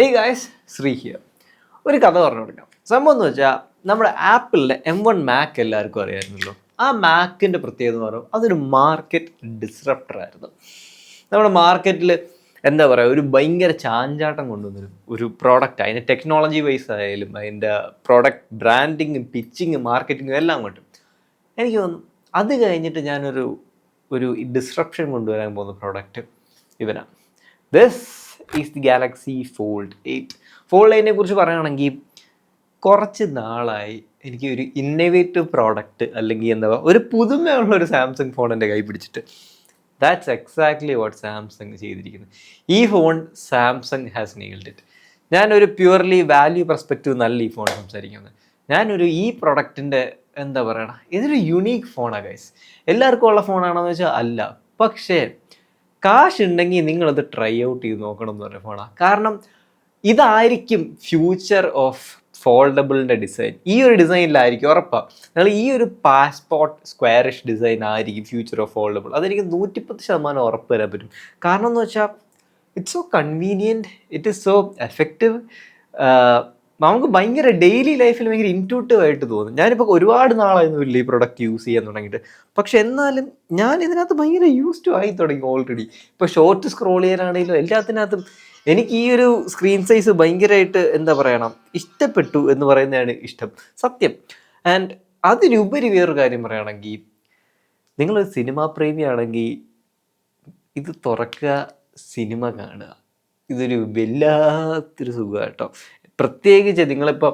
Hey guys, Shri here. ഒരു കഥ പറഞ്ഞു കൊടുക്കാം. സംഭവം എന്ന് വെച്ചാൽ നമ്മുടെ ആപ്പിളിലെ M1 Mac എല്ലാവർക്കും അറിയാമായിരുന്നല്ലോ. ആ മാക്കിൻ്റെ പ്രത്യേകത എന്ന് പറയുമ്പോൾ അതൊരു മാർക്കറ്റ് ഡിസ്റപ്റ്റർ ആയിരുന്നു. നമ്മുടെ മാർക്കറ്റിൽ എന്താ പറയുക, ഒരു ഭയങ്കര ചാഞ്ചാട്ടം കൊണ്ടുവന്നൊരു ഒരു പ്രോഡക്റ്റ്. അതിൻ്റെ ടെക്നോളജി വൈസ് ആയാലും അതിൻ്റെ പ്രോഡക്റ്റ് ബ്രാൻഡിങ്ങും പിച്ചിങ്ങും മാർക്കറ്റിങ്ങും എല്ലാം കൊണ്ടും എനിക്ക് തോന്നുന്നു അത് കഴിഞ്ഞിട്ട് ഞാനൊരു ഡിസ്റപ്ഷൻ കൊണ്ടുവരാൻ പോകുന്ന പ്രോഡക്റ്റ് ഇവനാണ്. This is the Galaxy Fold 8. Fold 8നെ കുറിച്ച് പറയുകയാണെങ്കിൽ കുറച്ച് നാളായി എനിക്ക് ഒരു ഇന്നോവേറ്റീവ് പ്രോഡക്റ്റ് അല്ലെങ്കിൽ എന്താ പറയുക ഒരു പുതുമയുള്ള ഒരു സാംസങ് ഫോൺ എൻ്റെ കൈ പിടിച്ചിട്ട്. ദാറ്റ്സ് എക്സാക്ട്ലി വാട്ട് സാംസങ് ചെയ്തിരിക്കുന്നത്. ഈ phone Samsung has nailed it. ഞാനൊരു പ്യുവർലി വാല്യൂ പെർസ്പെക്റ്റീവ് നല്ല ഈ ഫോൺ സംസാരിക്കുന്നത്. ഞാനൊരു ഈ പ്രൊഡക്റ്റിൻ്റെ എന്താ പറയണ, ഇതൊരു യുണീക്ക് ഫോണാണ് ഗൈസ്. എല്ലാവർക്കും ഉള്ള ഫോണാണോ എന്ന് വെച്ചാൽ അല്ല. പക്ഷേ കാശ് ഉണ്ടെങ്കിൽ നിങ്ങളത് ട്രൈ ഔട്ട് ചെയ്ത് നോക്കണം എന്ന് പറഞ്ഞ ഫോണാണ്. കാരണം ഇതായിരിക്കും ഫ്യൂച്ചർ ഓഫ് ഫോൾഡബിളിൻ്റെ ഡിസൈൻ. ഈ ഒരു ഡിസൈനിലായിരിക്കും ഉറപ്പാണ്. നിങ്ങൾ ഈ ഒരു പാസ്പോർട്ട് സ്ക്വയറിഷ് ഡിസൈൻ ആയിരിക്കും ഫ്യൂച്ചർ ഓഫ് ഫോൾഡബിൾ. അതെനിക്ക് 110% ഉറപ്പ് തരാൻ പറ്റും. കാരണം എന്ന് വെച്ചാൽ it's so convenient, it is so effective. നമുക്ക് ഭയങ്കര ഡെയിലി ലൈഫിൽ ഭയങ്കര ഇൻറ്റ്യൂട്ടീവ് ആയിട്ട് തോന്നും. ഞാനിപ്പോൾ ഒരുപാട് നാളായിരുന്നില്ല ഈ പ്രൊഡക്റ്റ് യൂസ് ചെയ്യാൻ തുടങ്ങിയിട്ട്. പക്ഷെ എന്നാലും ഞാൻ ഇതിനകത്ത് ഭയങ്കര യൂസ്ഡ് ആയി തുടങ്ങി ഓൾറെഡി. ഇപ്പോൾ ഷോർട്ട് സ്ക്രോൾ ചെയ്യാനാണെങ്കിലും എല്ലാത്തിനകത്തും എനിക്ക് ഈ ഒരു സ്ക്രീൻ സൈസ് ഭയങ്കരമായിട്ട് എന്താ പറയണം ഇഷ്ടപ്പെട്ടു എന്ന് പറയുന്നതാണ് ഇഷ്ടം, സത്യം. ആൻഡ് അതിലുപരി വേറൊരു കാര്യം പറയുകയാണെങ്കിൽ, നിങ്ങളൊരു സിനിമാ പ്രേമിയാണെങ്കിൽ ഇത് തുറക്കുക, സിനിമ കാണുക, ഇതൊരു വല്ലാത്തൊരു സുഖമാണ് കേട്ടോ. പ്രത്യേകിച്ച് നിങ്ങളിപ്പോൾ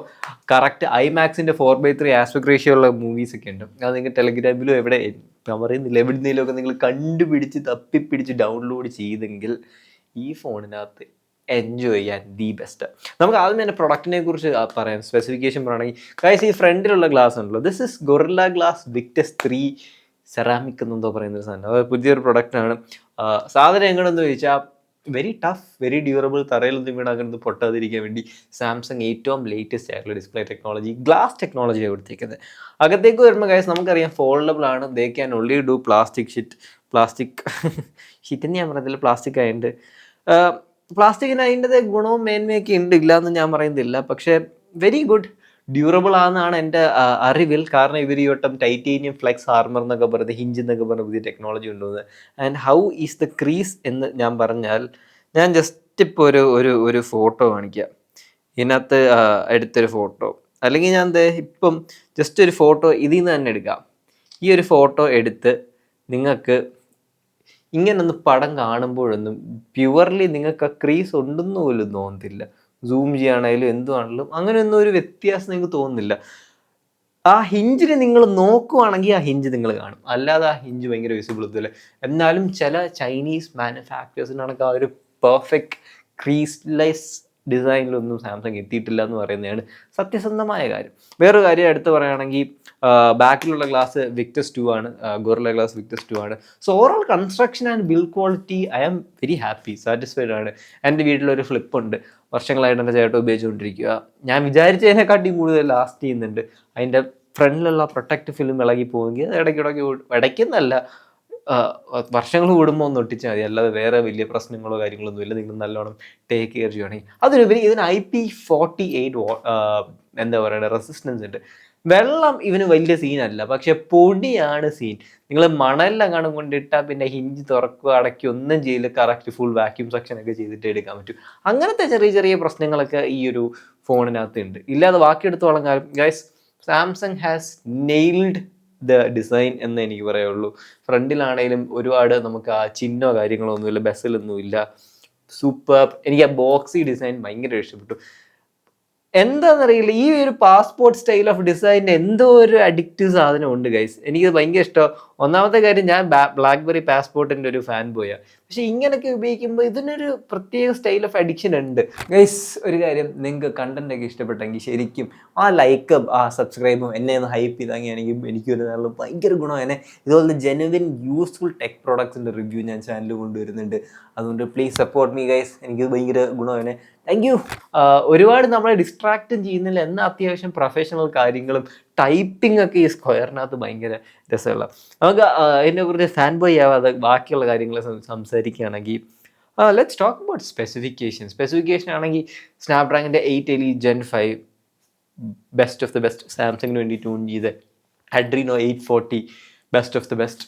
കറക്റ്റ് IMAX-ൻ്റെ 4:3 ആസ്പെക്ട് റേഷ്യോ ഉള്ള മൂവീസൊക്കെ ഉണ്ട്. അത് നിങ്ങൾ ടെലഗ്രാമിലും എവിടെ ഞാൻ പറയുന്നില്ല എവിടുന്നേലും ഒക്കെ നിങ്ങൾ കണ്ടുപിടിച്ച് തപ്പിപ്പിടിച്ച് ഡൗൺലോഡ് ചെയ്തെങ്കിൽ ഈ ഫോണിനകത്ത് എൻജോയ് ചെയ്യാൻ ദി ബെസ്റ്റ്. നമുക്ക് ആദ്യം തന്നെ പ്രൊഡക്റ്റിനെ കുറിച്ച് പറയാം. സ്പെസിഫിക്കേഷൻ പറയുകയാണെങ്കിൽ ഗൈസ്, ഈ ഫ്രണ്ടിലുള്ള ഗ്ലാസ് ഉണ്ടല്ലോ, this is Gorilla Glass Victus 3 ceramic എന്നെന്തോ പറയുന്നൊരു സാധനം. അത് പുതിയൊരു പ്രൊഡക്റ്റാണ്. സാധനം എങ്ങനെയെന്ന് ചോദിച്ചാൽ വെരി ടഫ്, വെരി ഡ്യൂറബിൾ. തറയിലൊന്നും വീണ് അങ്ങനെ പൊട്ടാതിരിക്കാൻ വേണ്ടി സാംസങ് ഏറ്റവും ലേറ്റസ്റ്റ് ആയിട്ടുള്ള ഡിസ്പ്ലേ ടെക്നോളജി, ഗ്ലാസ് ടെക്നോളജിയാണ് കൊടുത്തിരിക്കുന്നത്. അകത്തേക്ക് വരുമ്പോൾ ഗൈസ് നമുക്കറിയാം ഫോൾഡബിൾ ആണ്. They can only do plastic sheet എന്ന് ഞാൻ പറയുന്നില്ല, പ്ലാസ്റ്റിക് ആയതുകൊണ്ട് പ്ലാസ്റ്റിക്കിന് അതിൻ്റെതായ ഗുണവും മേന്മയൊക്കെ ഉണ്ട്, ഇല്ലയെന്ന് ഞാൻ പറയുന്നില്ല. പക്ഷേ വെരി ഗുഡ്, ഡ്യൂറബിൾ ആണെന്നാണ് എൻ്റെ അറിവിൽ. കാരണം ഇവർ ഈ വട്ടം ടൈറ്റേനിയം ഫ്ലെക്സ് ആർമർ എന്നൊക്കെ പറയുന്നത്, ഹിഞ്ച് എന്നൊക്കെ പറഞ്ഞ പുതിയ ടെക്നോളജി ഉണ്ടെന്ന്. And how is the crease എന്ന് ഞാൻ പറഞ്ഞാൽ, ഞാൻ ജസ്റ്റ് ഇപ്പോൾ ഒരു ഫോട്ടോ കാണിക്കാം. ഇതിനകത്ത് എടുത്തൊരു ഫോട്ടോ, അല്ലെങ്കിൽ ഞാൻ ഇപ്പം ജസ്റ്റ് ഒരു ഫോട്ടോ ഇതിൽ നിന്ന് തന്നെ എടുക്കാം. ഈ ഒരു ഫോട്ടോ എടുത്ത് നിങ്ങൾക്ക് ഇങ്ങനൊന്ന് പടം കാണുമ്പോഴൊന്നും പ്യുവർലി നിങ്ങൾക്ക് ആ ക്രീസ് ഉണ്ടെന്ന് പോലും തോന്നത്തില്ല. സൂം ചെയ്യാനായാലും എന്തുവാണെങ്കിലും അങ്ങനെയൊന്നും ഒരു വ്യത്യാസം നിങ്ങൾക്ക് തോന്നുന്നില്ല. ആ ഹിഞ്ചിന് നിങ്ങൾ നോക്കുവാണെങ്കിൽ ആ ഹിഞ്ച് നിങ്ങൾ കാണും, അല്ലാതെ ആ ഹിഞ്ച് ഭയങ്കര വിസിബിൾ ഒന്നുമില്ല. എന്നാലും ചില ചൈനീസ് മാനുഫാക്ചേഴ്സിനാണെങ്കിൽ ആ ഒരു പെർഫെക്റ്റ് ക്രീസ്ലെസ് ഡിസൈനിലൊന്നും സാംസങ് എത്തിയിട്ടില്ല എന്ന് പറയുന്നതാണ് സത്യസന്ധമായ കാര്യം. വേറൊരു കാര്യം എടുത്ത് പറയുകയാണെങ്കിൽ, ബാക്കിലുള്ള ഗ്ലാസ് വിക്ടസ് 2 ആണ്, ഗൊറില്ല ഗ്ലാസ് വിക്ടസ് 2 ആണ്. So overall construction and build quality I am very happy, satisfied ആണ്. എൻ്റെ വീട്ടിലൊരു ഫ്ലിപ്പ് ഉണ്ട്, വർഷങ്ങളായിട്ട് എൻ്റെ ചേട്ടൻ ഉപയോഗിച്ചുകൊണ്ടിരിക്കുക. ഞാൻ വിചാരിച്ചതിനെക്കാട്ടിയും കൂടുതൽ ലാസ്റ്റ് ചെയ്യുന്നുണ്ട്. അതിൻ്റെ ഫ്രണ്ടിലുള്ള പ്രൊട്ടക്റ്റ് ഫിലിം ഇളകി പോകുമെങ്കിൽ അത് ഇടയ്ക്കെന്നല്ല വർഷങ്ങൾ കൂടുമ്പോൾ ഒന്ന് ഒട്ടിച്ചാൽ മതി, അല്ലാതെ വേറെ വലിയ പ്രശ്നങ്ങളോ കാര്യങ്ങളൊന്നും ഇല്ല. നിങ്ങൾ നല്ലോണം ടേക്ക് കെയർ ചെയ്യുകയാണെങ്കിൽ. അതിനുപരി ഇതിന് IP48 എന്താ പറയുക റെസിസ്റ്റൻസ് ഉണ്ട്. വെള്ളം ഇവന് വലിയ സീനല്ല, പക്ഷെ പൊടിയാണ് സീൻ. നിങ്ങൾ മണലെങ്ങാനും കൊണ്ടിട്ടാൽ പിന്നെ ഹിഞ്ച് തുറക്കുക അടയ്ക്കുക ഒന്നും ചെയ്യില്ല, കറക്റ്റ് ഫുൾ വാക്യൂം സെക്ഷനൊക്കെ ചെയ്തിട്ട് എടുക്കാൻ പറ്റും. അങ്ങനത്തെ ചെറിയ ചെറിയ പ്രശ്നങ്ങളൊക്കെ ഈ ഒരു ഫോണിനകത്ത് ഉണ്ട്. ഇല്ലാതെ ബാക്കിയെടുത്തോളം കാലം guys Samsung has nailed the design എന്ന് എനിക്ക് പറയുള്ളൂ. ഫ്രണ്ടിലാണെങ്കിലും ഒരുപാട് നമുക്ക് ആ ചിഹ്നോ കാര്യങ്ങളോ ഒന്നുമില്ല, ബസ്സിലൊന്നുമില്ല. സൂപ്പർ. എനിക്ക് ആ ബോക്സി ഡിസൈൻ ഭയങ്കര ഇഷ്ടപ്പെട്ടു. എന്താണെന്നറിയില്ല, ഈ ഒരു പാസ്പോർട്ട് സ്റ്റൈൽ ഓഫ് ഡിസൈനിൻ്റെ എന്തോ ഒരു അഡിക്റ്റീവ് സാധനം ഉണ്ട് ഗൈസ്. എനിക്കത് ഭയങ്കര ഇഷ്ടമാണ്. ഒന്നാമത്തെ കാര്യം, ഞാൻ ബ്ലാക്ക്ബെറി പാസ്പോർട്ടിൻ്റെ ഒരു ഫാൻ ബോയാണ്. പക്ഷെ ഇങ്ങനെയൊക്കെ ഉപയോഗിക്കുമ്പോൾ ഇതിനൊരു പ്രത്യേക സ്റ്റൈൽ ഓഫ് അഡിക്ഷൻ ഉണ്ട് ഗൈസ്. ഒരു കാര്യം, നിങ്ങൾക്ക് കണ്ടന്റ് ഒക്കെ ഇഷ്ടപ്പെട്ടെങ്കിൽ ശരിക്കും ആ ലൈക്കും ആ സബ്സ്ക്രൈബും എന്നെ ഒന്ന് ഹൈപ്പ് ചെയ്താണെങ്കിൽ എനിക്കൊരു നല്ല ഭയങ്കര ഗുണമാണ്. ഇതുപോലെ ജെനുവിൻ യൂസ്ഫുൾ ടെക് പ്രോഡക്ട്സിൻ്റെ റിവ്യൂ ഞാൻ ചാനൽ കൊണ്ടുവരുന്നുണ്ട്. അതുകൊണ്ട് പ്ലീസ് സപ്പോർട്ട് മീ ഗൈസ്. എനിക്ക് ഭയങ്കര ഗുണമാണ്. Thank you. ഒരുപാട് നമ്മളെ ഡിസ്ട്രാക്റ്റും ചെയ്യുന്നില്ല, എന്നാൽ അത്യാവശ്യം പ്രൊഫഷണൽ കാര്യങ്ങളും ടൈപ്പിംഗ് ഒക്കെ ഈ സ്ക്വയറിനകത്ത് ഭയങ്കര രസമുള്ള. നമുക്ക് അതിനെക്കുറിച്ച് ഫാൻ ബോയ് ആവാതെ ബാക്കിയുള്ള കാര്യങ്ങൾ സംസാരിക്കുകയാണെങ്കിൽ, ലെറ്റ്സ് ടോക്ക് അബൌട്ട് സ്പെസിഫിക്കേഷൻ ആണെങ്കിൽ സ്നാപ്ഡ്രാഗണിൻ്റെ 8 Elite Gen 5 best of the best, സാംസങ്ങിന് വേണ്ടി ട്യൂൺ ചെയ്ത് Adreno 840 best of the best,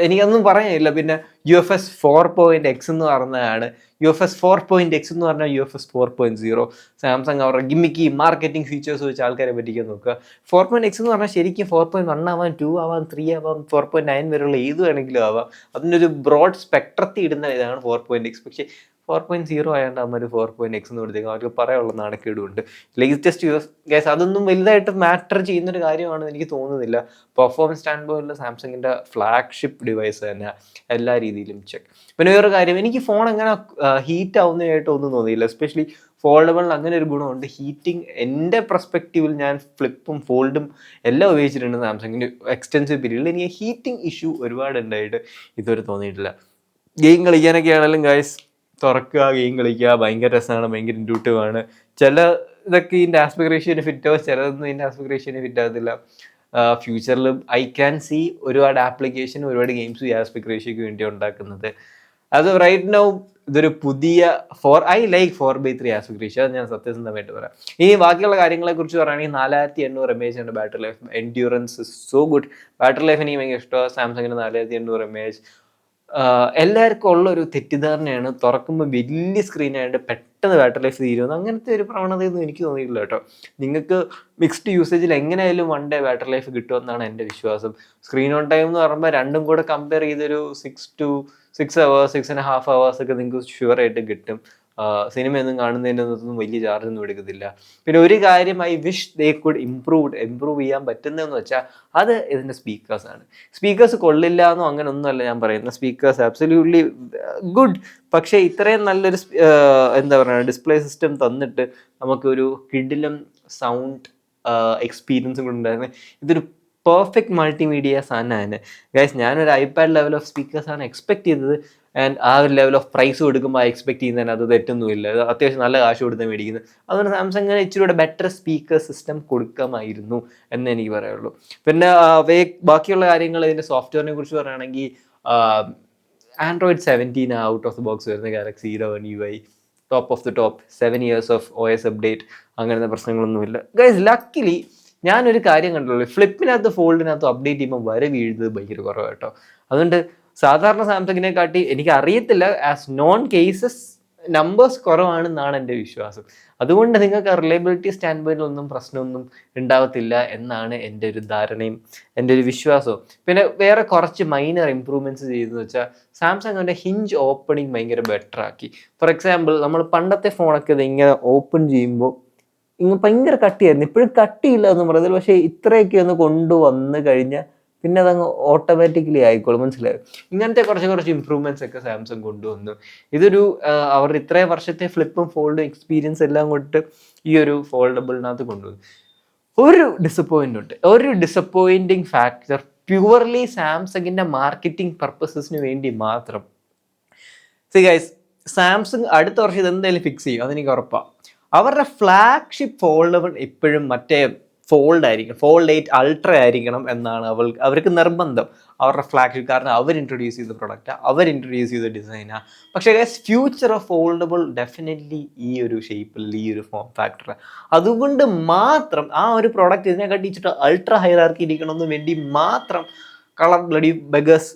എനിക്കൊന്നും പറയാനില്ല. പിന്നെ UFS 4.x എന്ന് പറഞ്ഞതാണ്. UFS 4.x എന്ന് പറഞ്ഞാൽ UFS 4.0. സാംസങ് അവരുടെ ഗിമ്മിക്ക് മാർക്കറ്റിംഗ് ഫീച്ചേഴ്സ് വെച്ച് ആൾക്കാരെ പറ്റിക്കാൻ നോക്കുക. 4.x എന്ന് പറഞ്ഞാൽ ശരിക്കും 4.1 ആവാം, 2 ആവാം, 3 ആവാം, 4.9 വരെയുള്ള ഏത് വേണമെങ്കിലും ആവാം. അതിൻ്റെ ഒരു ബ്രോഡ് സ്പെക്ട്രത്തിൽ ഇടുന്ന ഇതാണ് 4.x. പക്ഷേ 4.0 ആയതുകൊണ്ട് അമ്മ ഒരു 4.x എന്ന് കൊടുത്തേക്കും. അവർക്ക് പറയാനുള്ള നാണക്കേടുണ്ട്. ലേറ്റസ്റ്റ് ഗൈസ് അതൊന്നും വലുതായിട്ട് മാറ്റർ ചെയ്യുന്നൊരു കാര്യമാണെന്ന് എനിക്ക് തോന്നുന്നില്ല. പെർഫോമൻസ് സ്റ്റാൻഡ് പോയിന്റിൽ സാംസങ്ങിൻ്റെ ഫ്ലാഗ്ഷിപ്പ് ഡിവൈസ് തന്നെ എല്ലാ രീതിയിലും ചെക്ക്. പിന്നെ വേറൊരു കാര്യം, എനിക്ക് ഫോൺ അങ്ങനെ ഹീറ്റ് ആവുന്നതായിട്ട് ഒന്നും തോന്നിയില്ല. എസ്പെഷ്യലി ഫോൾഡബിളിൽ അങ്ങനെ ഒരു ഗുണമുണ്ട്. ഹീറ്റിംഗ് എൻ്റെ പെർസ്പെക്റ്റീവിൽ ഞാൻ ഫ്ലിപ്പും ഫോൾഡും എല്ലാം ഉപയോഗിച്ചിട്ടുണ്ട് സാംസങ്ങിൻ്റെ എക്സ്റ്റെൻസീവ് പീരീഡിൽ. എനിക്ക് ഹീറ്റിംഗ് ഇഷ്യൂ ഒരുപാട് ഉണ്ടായിട്ട് ഇതുവരെ തോന്നിയിട്ടില്ല. ഗെയിം കളിക്കാനൊക്കെ ആണെങ്കിലും ഗൈസ് തുറക്കുക, ഗെയിം കളിക്കുക, ഭയങ്കര രസമാണ്, ഭയങ്കര ഇൻറ്റ്യൂട്ടീവ് ആണ്. ചില ഇതൊക്കെ ഇതിൻ്റെ ആസ്പെക്ട് റേഷ്യോന് ഫിറ്റ് ആവും, ചിലതൊന്നും ഇതിൻ്റെ ആസ്പെക്ട് റേഷ്യോന് ഫിറ്റ് ആകത്തില്ല. ഫ്യൂച്ചറിൽ ഐ ക്യാൻ സി ഒരുപാട് ആപ്ലിക്കേഷൻ, ഒരുപാട് ഗെയിംസ് ഈ ആസ്പെക്ട് റേഷ്യോയ്ക്ക് വേണ്ടി ഉണ്ടാക്കുന്നത്. അത് റൈറ്റ് നൗ ഇതൊരു പുതിയ ഐ ലൈക്ക് 4:3 ആസ്പെക്ട് റേഷ്യോ, അത് ഞാൻ സത്യസന്ധമായിട്ട് പറയാം. ഈ ബാക്കിയുള്ള കാര്യങ്ങളെ കുറിച്ച് പറയുകയാണെങ്കിൽ 4800 mAh ഉണ്ട് battery life, endurance so good. Battery life എനിക്ക് ഭയങ്കര ഇഷ്ടമാണ്. സാംസങ്ങിൻ്റെ 4800 mAh എല്ലാവർക്കും ഉള്ളൊരു തെറ്റിദ്ധാരണയാണ് തുറക്കുമ്പോൾ വലിയ സ്ക്രീനായിട്ട് പെട്ടെന്ന് ബാറ്ററി ലൈഫ് തീരുമെന്ന്. അങ്ങനത്തെ ഒരു പ്രവണതയൊന്നും എനിക്ക് തോന്നിയിട്ടില്ല കേട്ടോ. നിങ്ങൾക്ക് മിക്സ്ഡ് യൂസേജിൽ എങ്ങനെയായാലും 1 day ബാറ്ററി ലൈഫ് കിട്ടുമെന്നാണ് എൻ്റെ വിശ്വാസം. സ്ക്രീൻ ഓൺ ടൈം എന്ന് പറയുമ്പോൾ രണ്ടും കൂടെ കമ്പയർ ചെയ്തൊരു 6 hours 6.5 hours ഒക്കെ നിങ്ങൾക്ക് ഷുവറായിട്ട് കിട്ടും. സിനിമയൊന്നും കാണുന്നതിൻ്റെ ഒന്നും വലിയ ചാർജ് ഒന്നും എടുക്കത്തില്ല. പിന്നെ ഒരു കാര്യം I wish they could improve ചെയ്യാൻ പറ്റുന്നതെന്ന് വെച്ചാൽ അത് ഇതിൻ്റെ സ്പീക്കേഴ്സാണ്. സ്പീക്കേഴ്സ് കൊള്ളില്ല എന്നോ അങ്ങനെ ഒന്നുമല്ല ഞാൻ പറയുന്നത്. Speakers absolutely good. പക്ഷേ ഇത്രയും നല്ലൊരു എന്താ പറയുക ഡിസ്പ്ലേ സിസ്റ്റം തന്നിട്ട് നമുക്കൊരു കിടിലം സൗണ്ട് എക്സ്പീരിയൻസും കൂടെ ഉണ്ടായിരുന്നു. ഇതൊരു പെർഫെക്റ്റ് മൾട്ടിമീഡിയ സാധനമാണ് ഗൈസ്. ഞാനൊരു ഐപാഡ് ലെവൽ ഓഫ് സ്പീക്കേഴ്സാണ് എക്സ്പെക്ട് ചെയ്തത്. ആൻഡ് ആ ഒരു ലെവൽ ഓഫ് പ്രൈസ് കൊടുക്കുമ്പോൾ എക്സ്പെക്ട് ചെയ്യുന്നതിന് അത് തെറ്റൊന്നുമില്ല. അത്യാവശ്യം നല്ല കാശ് കൊടുത്ത് മേടിക്കുന്നത്. അതുകൊണ്ട് സാംസങ്ങിന് ഇച്ചിരി കൂടെ ബെറ്റർ സ്പീക്കർ സിസ്റ്റം കൊടുക്കാമായിരുന്നു എന്ന് എനിക്ക് പറയുള്ളൂ. പിന്നെ ബാക്കിയുള്ള കാര്യങ്ങൾ ഇതിൻ്റെ സോഫ്റ്റ്വെയറിനെ കുറിച്ച് പറയുകയാണെങ്കിൽ Android 17 out of the box വരുന്ന Galaxy E11 UI top of the top, 7 years of OS update, അങ്ങനത്തെ പ്രശ്നങ്ങളൊന്നുമില്ല ഗൈസ്. ലക്കിലി ഞാനൊരു കാര്യം കണ്ടുള്ളൂ, ഫ്ലിപ്പിനകത്ത് ഫോൾഡിനകത്ത് അപ്ഡേറ്റ് ചെയ്യുമ്പോൾ വരെ വീഴുന്നത് ഭയങ്കര കുറവ് കേട്ടോ. അതുകൊണ്ട് സാധാരണ സാംസങ്ങിനെ കാട്ടി എനിക്ക് അറിയത്തില്ല, ആസ് നോൺ കേസസ് നമ്പേഴ്സ് കുറവാണെന്നാണ് എൻ്റെ വിശ്വാസം. അതുകൊണ്ട് നിങ്ങൾക്ക് റിലയബിലിറ്റി സ്റ്റാൻഡ് പോയിന്റിലൊന്നും പ്രശ്നമൊന്നും ഉണ്ടാവത്തില്ല എന്നാണ് എൻ്റെ ഒരു ധാരണയും എൻ്റെ ഒരു വിശ്വാസവും. പിന്നെ വേറെ കുറച്ച് മൈനർ ഇമ്പ്രൂവ്മെൻറ്റ്സ് ചെയ്തെന്ന് വെച്ചാൽ സാംസങ് അതിൻ്റെ ഹിഞ്ച് ഓപ്പണിങ് ഭയങ്കര ബെറ്റർ ആക്കി. ഫോർ എക്സാമ്പിൾ നമ്മൾ പണ്ടത്തെ ഫോണൊക്കെ ഇത് ഇങ്ങനെ ഓപ്പൺ ചെയ്യുമ്പോൾ ഇങ്ങനെ ഭയങ്കര കട്ടിയായിരുന്നു. ഇപ്പോഴും കട്ടിയില്ല എന്ന് പറയുന്നത്, പക്ഷേ ഇത്രയൊക്കെ ഒന്ന് കൊണ്ടുവന്ന് കഴിഞ്ഞാൽ പിന്നെ അതങ്ങ് ഓട്ടോമാറ്റിക്കലി ആയിക്കോളും. മനസ്സിലായോ? ഇങ്ങനത്തെ കുറച്ച് ഇമ്പ്രൂവ്മെൻറ്റ്സ് ഒക്കെ സാംസങ് കൊണ്ടുവന്നു. ഇതൊരു അവരുടെ ഇത്രയും വർഷത്തെ ഫ്ലിപ്പും ഫോൾഡും എക്സ്പീരിയൻസ് എല്ലാം കൊണ്ട് ഈ ഒരു ഫോൾഡബിളിനകത്ത് കൊണ്ടുവന്നു. ഒരു ഡിസപ്പോയിൻറ്റിങ് ഫാക്ടർ പ്യുവർലി സാംസങ്ങിൻ്റെ മാർക്കറ്റിംഗ് പർപ്പസസിന് വേണ്ടി മാത്രം. ഗൈസ്, സാംസങ് അടുത്ത വർഷം ഇതെന്തായാലും ഫിക്സ് ചെയ്യും, അതെനിക്ക് ഉറപ്പാണ്. അവരുടെ ഫ്ലാഗ്ഷിപ്പ് ഫോൾഡബിൾ എപ്പോഴും മറ്റേ ഫോൾഡ് ആയിരിക്കണം, ഫോൾഡ് 8 അൾട്ര ആയിരിക്കണം എന്നാണ് അവർക്ക് നിർബന്ധം. അവരുടെ ഫ്ലാഗ്ഷിപ്പ്, കാരണം അവർ ഇൻട്രൊഡ്യൂസ് ചെയ്ത പ്രൊഡക്റ്റാണ്, അവർ ഇൻട്രൊഡ്യൂസ് ചെയ്ത ഡിസൈനാണ്. പക്ഷേ ഫ്യൂച്ചർ ഓഫ് ഫോൾഡബിൾ ഡെഫിനറ്റ്ലി ഈ ഒരു ഷേപ്പിൽ, ഈ ഒരു ഫോം ഫാക്ടർ. അതുകൊണ്ട് മാത്രം ആ ഒരു പ്രോഡക്റ്റ് ഇതിനെ കട്ടിച്ചിട്ട് അൾട്ര ഹൈറാർക്കി ഇരിക്കണമെന്ന് വേണ്ടി മാത്രം കളർ ബ്ലഡി ബഗേഴ്സ്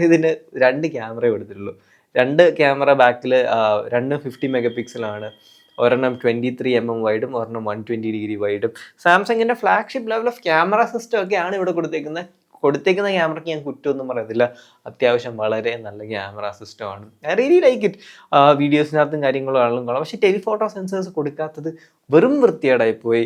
ഇതിന് 2 ക്യാമറ കൊടുത്തിട്ടുള്ളൂ. 2 ക്യാമറ ബാക്കിൽ, 2 50 MP ഒരെണ്ണം 23 mm വൈഡും ഒരെണ്ണം 120° വൈഡും. സാംസങ്ങിൻ്റെ flagship level of camera system ഒക്കെയാണ് ഇവിടെ കൊടുത്തേക്കുന്ന ക്യാമറയ്ക്ക് ഞാൻ കുറ്റമൊന്നും പറയത്തില്ല. അത്യാവശ്യം വളരെ നല്ല ക്യാമറ സിസ്റ്റമാണ്. I really like it. വീഡിയോസിനകത്തും കാര്യങ്ങളും ആണെങ്കിലും കൊള്ളാം. പക്ഷേ ടെലിഫോട്ടോ സെൻസേഴ്സ് കൊടുക്കാത്തത് വെറും വൃത്തികേടായിപ്പോയി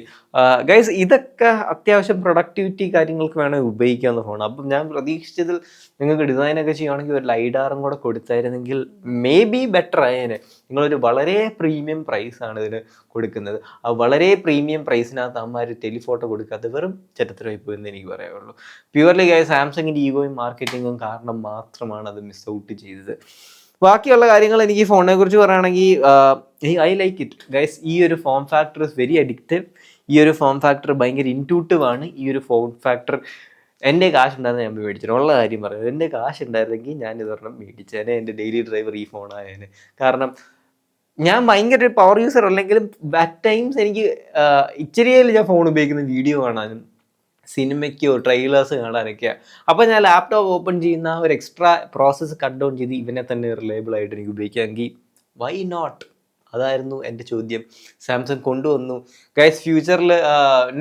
ഗൈസ്. ഇതൊക്കെ അത്യാവശ്യം പ്രൊഡക്ടിവിറ്റി കാര്യങ്ങൾക്ക് വേണമെങ്കിൽ ഉപയോഗിക്കാവുന്ന ഫോണാണ്. അപ്പം ഞാൻ പ്രതീക്ഷിച്ചതിൽ നിങ്ങൾക്ക് ഡിസൈനൊക്കെ ചെയ്യുകയാണെങ്കിൽ ഒരു ലൈഡാറും കൂടെ കൊടുത്തായിരുന്നെങ്കിൽ മേ ബി ബെറ്റർ ആയേനെ. നിങ്ങളൊരു വളരെ പ്രീമിയം പ്രൈസാണ് ഇതിന് കൊടുക്കുന്നത്. ആ വളരെ പ്രീമിയം പ്രൈസിനകത്ത് അമ്മമാർ ടെലിഫോട്ടോ കൊടുക്കാത്ത വെറും ചരിത്രമായി പോയെന്ന് എനിക്ക് പറയാനുള്ളൂ. പ്യുവർലി സാംസങ്ങിൻ്റെ ഈഗോയും മാർക്കറ്റിങ്ങും കാരണം മാത്രമാണ് അത് മിസ് ഔട്ട് ചെയ്തത്. ബാക്കിയുള്ള കാര്യങ്ങൾ എനിക്ക് ഈ ഫോണിനെ കുറിച്ച് പറയുകയാണെങ്കിൽ ഐ ലൈക്ക് ഇറ്റ് ഗൈസ്. ഈ ഒരു form factor is very addictive. ഈ ഒരു ഫോം ഫാക്ടർ ഭയങ്കര ഇൻറ്റ്യൂട്ടീവ് ആണ്. ഈ ഒരു ഫോം ഫാക്ടർ എൻ്റെ കാശ് ഉണ്ടായിരുന്നു ഞാൻ മേടിച്ചത്, ഉള്ള കാര്യം പറയുന്നത്. എൻ്റെ കാശ് ഉണ്ടായിരുന്നെങ്കിൽ ഞാൻ ഇതൊരെണ്ണം മേടിച്ചേനെ, എൻ്റെ ഡെയിലി ഡ്രൈവർ ഈ ഫോണായേനെ. കാരണം ഞാൻ ഭയങ്കര ഒരു പവർ യൂസർ അല്ലെങ്കിലും അറ്റ് ടൈംസ് എനിക്ക് ഇച്ചിരിയേലും ഞാൻ ഫോൺ ഉപയോഗിക്കുന്ന വീഡിയോ കാണാനും സിനിമയ്ക്കോ ട്രെയിലേഴ്സ് കാണാനൊക്കെയാണ്. അപ്പോൾ ഞാൻ ലാപ്ടോപ്പ് ഓപ്പൺ ചെയ്യുന്ന ഒരു എക്സ്ട്രാ പ്രോസസ്സ് കട്ട് ഡൗൺ ചെയ്ത് ഇവനെ തന്നെ റിലയബിൾ ആയിട്ട് എനിക്ക് ഉപയോഗിക്കാമെങ്കിൽ വൈ നോട്ട്? അതായിരുന്നു എൻ്റെ ചോദ്യം. സാംസങ് കൊണ്ടുവന്നു ഗൈസ്. ഫ്യൂച്ചറിൽ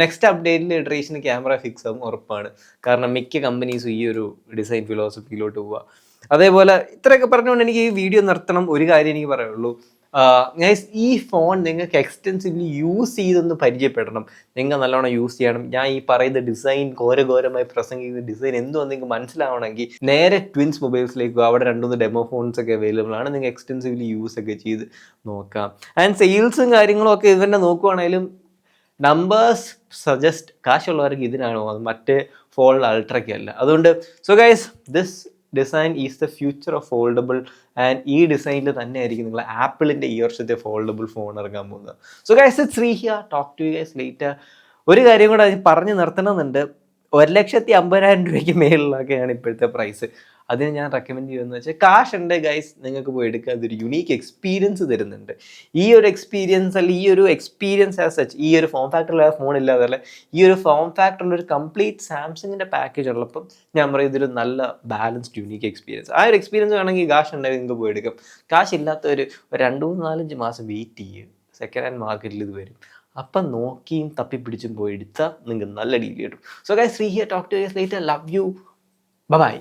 നെക്സ്റ്റ് അപ്ഡേറ്റിൽ ഇറ്ററേഷന് ക്യാമറ ഫിക്സ് ആവും ഉറപ്പാണ്. കാരണം മിക്ക കമ്പനീസും ഈ ഒരു ഡിസൈൻ ഫിലോസഫിയിലോട്ട് പോവുക. അതേപോലെ ഇത്രയൊക്കെ പറഞ്ഞുകൊണ്ട് എനിക്ക് ഈ വീഡിയോ നിർത്തണം. ഒരു കാര്യം എനിക്ക് പറയുള്ളൂ, ഗൈസ് ഈ ഫോൺ നിങ്ങൾക്ക് എക്സ്റ്റെൻസീവ്ലി യൂസ് ചെയ്തൊന്ന് പരിചയപ്പെടണം. നിങ്ങൾ നല്ലോണം യൂസ് ചെയ്യണം. ഞാൻ ഈ പറയുന്ന ഡിസൈൻ ഘോരഘോരമായി പ്രസംഗിക്കുന്ന ഡിസൈൻ എന്തുവന്ന് നിങ്ങൾക്ക് മനസ്സിലാവണമെങ്കിൽ നേരെ ട്വിൻസ് മൊബൈൽസിലേക്ക് പോകുക. അവിടെ 2-3 ഡെമോ ഫോൺസ് ഒക്കെ അവൈലബിൾ ആണ്. നിങ്ങൾക്ക് എക്സ്റ്റെൻസീവ്ലി യൂസ് ഒക്കെ ചെയ്ത് നോക്കാം. ആൻഡ് സെയിൽസും കാര്യങ്ങളും ഒക്കെ ഇവരുടെ നോക്കുവാണെങ്കിലും നമ്പേഴ്സ് സജസ്റ്റ് കാശുള്ളവർക്ക് ഇതിനാണോ, അത് മറ്റേ ഫോൾഡ് അൾട്രയ്ക്കല്ല. അതുകൊണ്ട് so guys, this design is the future of foldable. And ഈ ഡിസൈനിൽ തന്നെ ആയിരിക്കും നിങ്ങൾ ആപ്പിളിൻ്റെ ഈ വർഷത്തെ ഫോൾഡബിൾ ഫോൺ ഇറങ്ങാൻ പോകുന്നത്. So guys, it's Sree here, talk to you guys later. ഒരു കാര്യം കൂടെ പറഞ്ഞ് നിർത്തണമെന്നുണ്ട്. 1,50,000 രൂപയ്ക്ക് മേളിലൊക്കെയാണ് ഇപ്പോഴത്തെ പ്രൈസ്. അതിന് ഞാൻ റെക്കമെൻഡ് ചെയ്യുന്നത് വെച്ചാൽ കാശ് ഉണ്ട് ഗൈസ്, നിങ്ങൾക്ക് പോയി എടുക്കുക. അതൊരു യുണീക്ക് എക്സ്പീരിയൻസ് തരുന്നുണ്ട്. ഈ ഒരു എക്സ്പീരിയൻസ് അല്ല, ഈ ഒരു എക്സ്പീരിയൻസ് ആസ് സച്ച്, ഈ ഒരു ഫോം ഫാക്ടറിലുള്ള ഫോൺ ഇല്ലാതെ ഈ ഒരു ഫോം ഫാക്ടറിലുള്ള ഒരു കംപ്ലീറ്റ് സാംസങ്ങിൻ്റെ പാക്കേജ് ഉള്ളപ്പം ഞാൻ പറയും ഇതൊരു നല്ല ബാലൻസ്ഡ് യുണീക്ക് എക്സ്പീരിയൻസ്. ആ ഒരു എക്സ്പീരിയൻസ് വേണമെങ്കിൽ കാശ് ഉണ്ടെങ്കിൽ നിങ്ങൾക്ക് പോയി എടുക്കാം. കാശില്ലാത്ത ഒരു 2-3-4-5 മാസം വെയിറ്റ് ചെയ്യുക, സെക്കൻഡ് ഹാൻഡ് മാർക്കറ്റിൽ ഇത് വരും. അപ്പം നോക്കിയും തപ്പിപ്പിടിച്ചും പോയി എടുത്താൽ നിങ്ങൾക്ക് നല്ല ഡീൽ കിട്ടും. So guys, Sree here, talk to you guys later. Love you, by.